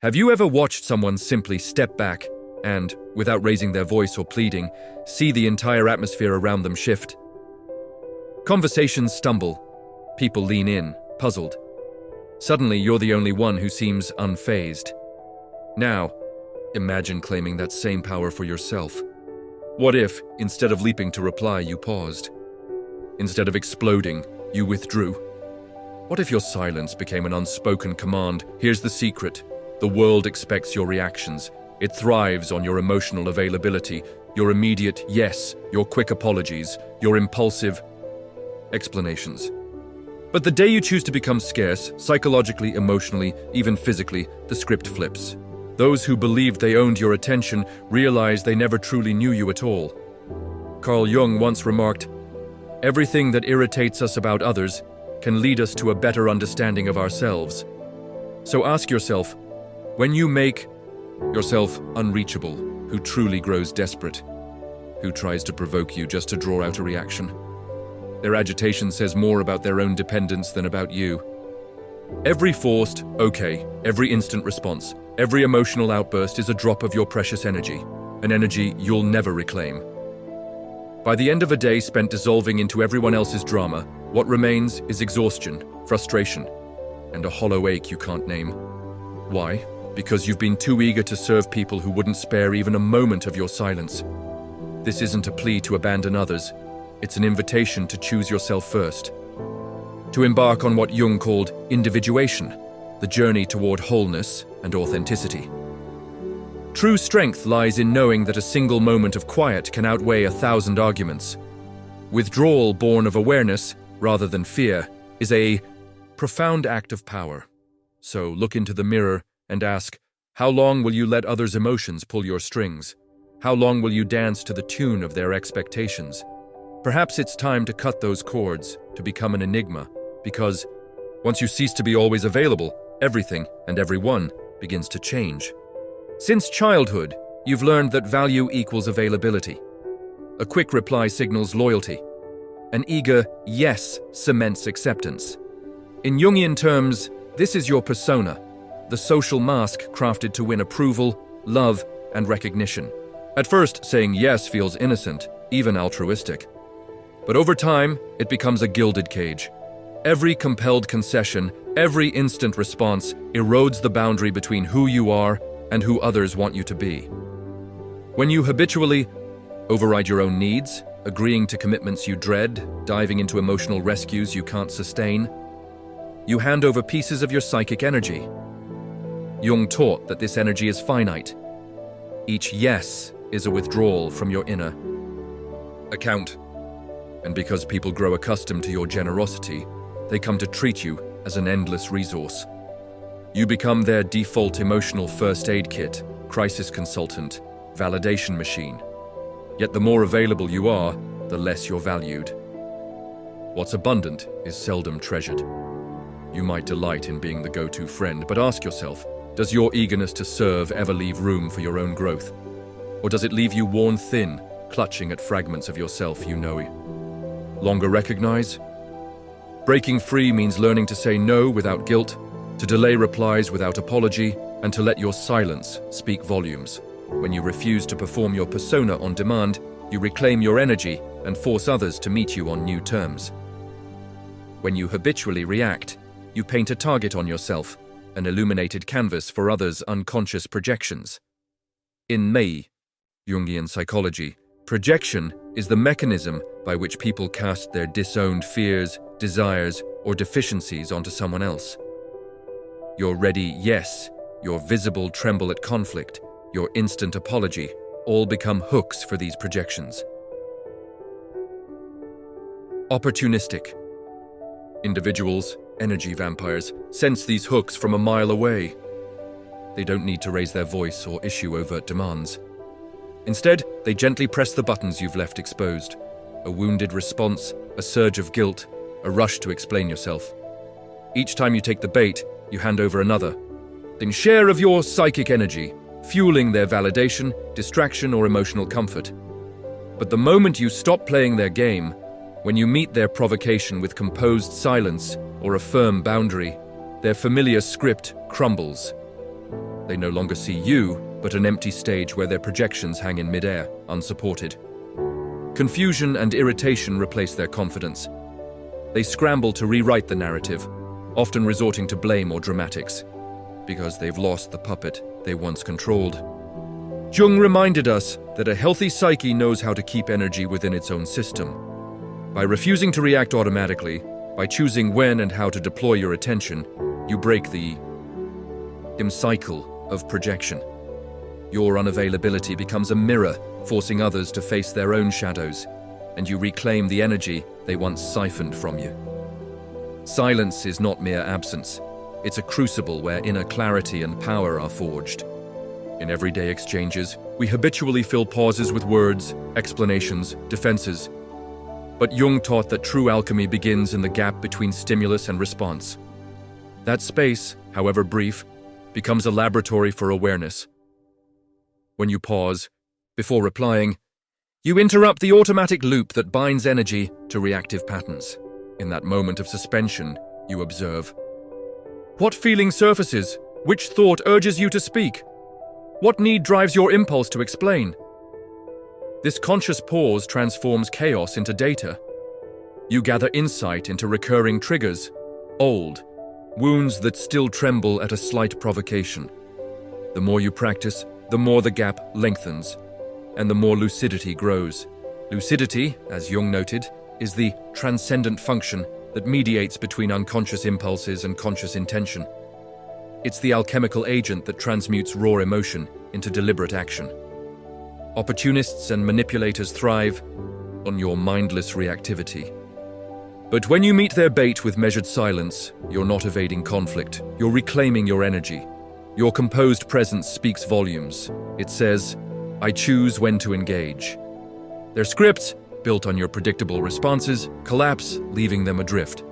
Have you ever watched someone simply step back and, without raising their voice or pleading, see the entire atmosphere around them shift? Conversations stumble. People lean in, puzzled. Suddenly, you're the only one who seems unfazed. Now, imagine claiming that same power for yourself. What if, instead of leaping to reply, you paused? Instead of exploding, you withdrew? What if your silence became an unspoken command? Here's the secret. The world expects your reactions. It thrives on your emotional availability, your immediate yes, your quick apologies, your impulsive explanations. But the day you choose to become scarce, psychologically, emotionally, even physically, the script flips. Those who believed they owned your attention realize they never truly knew you at all. Carl Jung once remarked, "Everything that irritates us about others can lead us to a better understanding of ourselves." So ask yourself, when you make yourself unreachable, who truly grows desperate? Who tries to provoke you just to draw out a reaction? Their agitation says more about their own dependence than about you. Every forced, okay, every instant response, every emotional outburst is a drop of your precious energy, an energy you'll never reclaim. By the end of a day spent dissolving into everyone else's drama, what remains is exhaustion, frustration, and a hollow ache you can't name. Why? Because you've been too eager to serve people who wouldn't spare even a moment of your silence. This isn't a plea to abandon others. It's an invitation to choose yourself first. To embark on what Jung called individuation, the journey toward wholeness and authenticity. True strength lies in knowing that a single moment of quiet can outweigh 1,000 arguments. Withdrawal born of awareness, rather than fear, is a profound act of power. So look into the mirror and ask, how long will you let others' emotions pull your strings? How long will you dance to the tune of their expectations? Perhaps it's time to cut those cords, to become an enigma, because once you cease to be always available, everything and everyone begins to change. Since childhood, you've learned that value equals availability. A quick reply signals loyalty. An eager yes cements acceptance. In Jungian terms, this is your persona, the social mask crafted to win approval, love, and recognition. At first, saying yes feels innocent, even altruistic. But over time, it becomes a gilded cage. Every compelled concession, every instant response erodes the boundary between who you are and who others want you to be. When you habitually override your own needs, agreeing to commitments you dread, diving into emotional rescues you can't sustain, you hand over pieces of your psychic energy. Jung taught that this energy is finite. Each yes is a withdrawal from your inner account. And because people grow accustomed to your generosity, they come to treat you as an endless resource. You become their default emotional first aid kit, crisis consultant, validation machine. Yet the more available you are, the less you're valued. What's abundant is seldom treasured. You might delight in being the go-to friend, but ask yourself, does your eagerness to serve ever leave room for your own growth? Or does it leave you worn thin, clutching at fragments of yourself you know longer recognize? Breaking free means learning to say no without guilt, to delay replies without apology, and to let your silence speak volumes. When you refuse to perform your persona on demand, you reclaim your energy and force others to meet you on new terms. When you habitually react, you paint a target on yourself, an illuminated canvas for others' unconscious projections. In Jungian psychology, projection is the mechanism by which people cast their disowned fears, desires, or deficiencies onto someone else. Your ready yes, your visible tremble at conflict, your instant apology, all become hooks for these projections. Opportunistic. Individuals, energy vampires, sense these hooks from a mile away. They don't need to raise their voice or issue overt demands. Instead, they gently press the buttons you've left exposed. A wounded response, a surge of guilt, a rush to explain yourself. Each time you take the bait, you hand over another. Then share of your psychic energy, fueling their validation, distraction, or emotional comfort. But the moment you stop playing their game, when you meet their provocation with composed silence or a firm boundary, their familiar script crumbles. They no longer see you, but an empty stage where their projections hang in midair, unsupported. Confusion and irritation replace their confidence. They scramble to rewrite the narrative, often resorting to blame or dramatics, because they've lost the puppet they once controlled. Jung reminded us that a healthy psyche knows how to keep energy within its own system. By refusing to react automatically, by choosing when and how to deploy your attention, you break the cycle of projection. Your unavailability becomes a mirror, forcing others to face their own shadows, and you reclaim the energy they once siphoned from you. Silence is not mere absence. It's a crucible where inner clarity and power are forged. In everyday exchanges, we habitually fill pauses with words, explanations, defenses. But Jung taught that true alchemy begins in the gap between stimulus and response. That space, however brief, becomes a laboratory for awareness. When you pause, before replying, you interrupt the automatic loop that binds energy to reactive patterns. In that moment of suspension, you observe. What feeling surfaces? Which thought urges you to speak? What need drives your impulse to explain? This conscious pause transforms chaos into data. You gather insight into recurring triggers, old wounds that still tremble at a slight provocation. The more you practice, the more the gap lengthens, and the more lucidity grows. Lucidity, as Jung noted, is the transcendent function that mediates between unconscious impulses and conscious intention. It's the alchemical agent that transmutes raw emotion into deliberate action. Opportunists and manipulators thrive on your mindless reactivity. But when you meet their bait with measured silence, you're not evading conflict, you're reclaiming your energy. Your composed presence speaks volumes. It says, I choose when to engage. Their scripts, built on your predictable responses, collapse, leaving them adrift.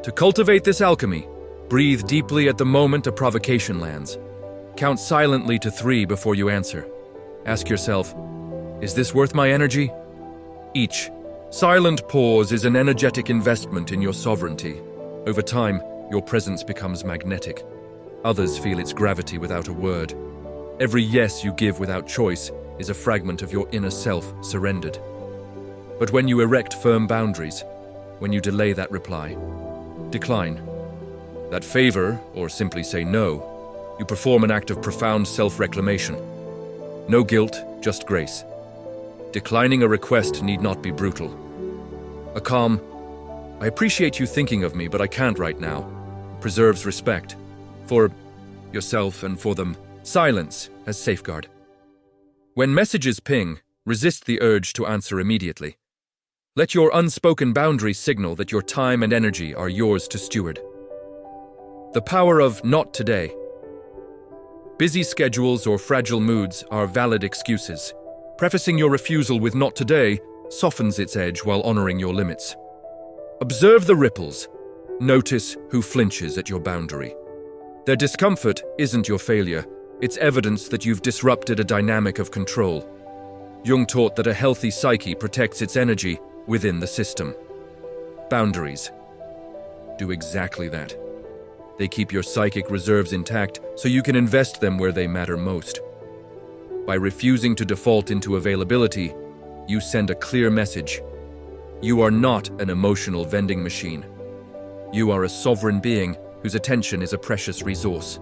To cultivate this alchemy, breathe deeply at the moment a provocation lands. Count silently to 3 before you answer. Ask yourself, is this worth my energy? Each silent pause is an energetic investment in your sovereignty. Over time, your presence becomes magnetic. Others feel its gravity without a word. Every yes you give without choice is a fragment of your inner self surrendered. But when you erect firm boundaries, when you delay that reply, decline, that favor, or simply say no, you perform an act of profound self-reclamation. No guilt, just grace. Declining a request need not be brutal. A calm, I appreciate you thinking of me, but I can't right now, preserves respect for yourself and for them. Silence as safeguard. When messages ping, resist the urge to answer immediately. Let your unspoken boundaries signal that your time and energy are yours to steward. The power of not today. Busy schedules or fragile moods are valid excuses. Prefacing your refusal with not today softens its edge while honoring your limits. Observe the ripples. Notice who flinches at your boundary. Their discomfort isn't your failure. It's evidence that you've disrupted a dynamic of control. Jung taught that a healthy psyche protects its energy within the system. Boundaries do exactly that. They keep your psychic reserves intact so you can invest them where they matter most. By refusing to default into availability, you send a clear message. You are not an emotional vending machine. You are a sovereign being whose attention is a precious resource.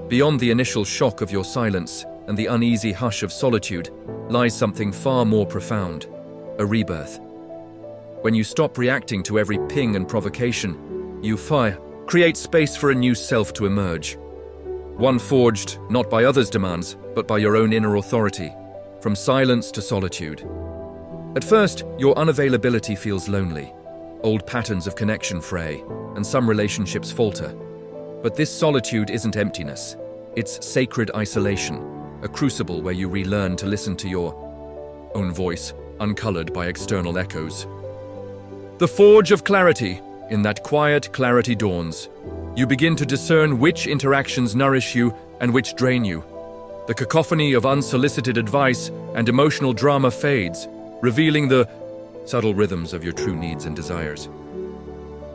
Beyond the initial shock of your silence and the uneasy hush of solitude lies something far more profound, a rebirth. When you stop reacting to every ping and provocation, you create space for a new self to emerge. One forged not by others' demands, but by your own inner authority, from silence to solitude. At first, your unavailability feels lonely. Old patterns of connection fray, and some relationships falter. But this solitude isn't emptiness. It's sacred isolation, a crucible where you relearn to listen to your own voice, uncolored by external echoes. The forge of clarity. In that quiet, clarity dawns. You begin to discern which interactions nourish you and which drain you. The cacophony of unsolicited advice and emotional drama fades, revealing the subtle rhythms of your true needs and desires.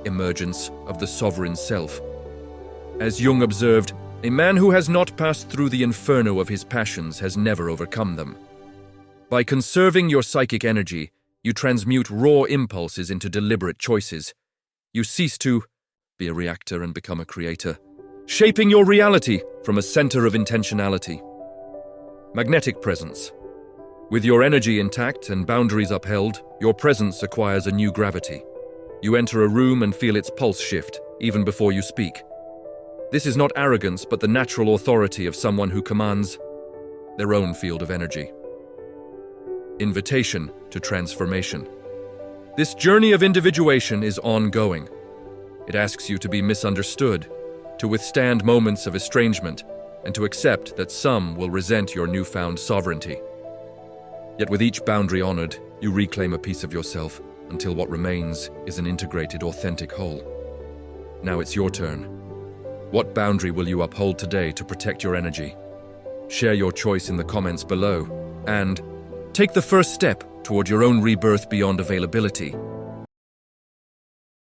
Emergence of the sovereign self. As Jung observed, A man who has not passed through the inferno of his passions has never overcome them. By conserving your psychic energy, you transmute raw impulses into deliberate choices. You cease to be a reactor and become a creator, shaping your reality from a center of intentionality. Magnetic presence. With your energy intact and boundaries upheld, your presence acquires a new gravity. You enter a room and feel its pulse shift, even before you speak. This is not arrogance, but the natural authority of someone who commands their own field of energy. Invitation to transformation. This journey of individuation is ongoing. It asks you to be misunderstood, to withstand moments of estrangement, and to accept that some will resent your newfound sovereignty. Yet with each boundary honored, you reclaim a piece of yourself until what remains is an integrated, authentic whole. Now it's your turn. What boundary will you uphold today to protect your energy? Share your choice in the comments below, and take the first step toward your own rebirth beyond availability.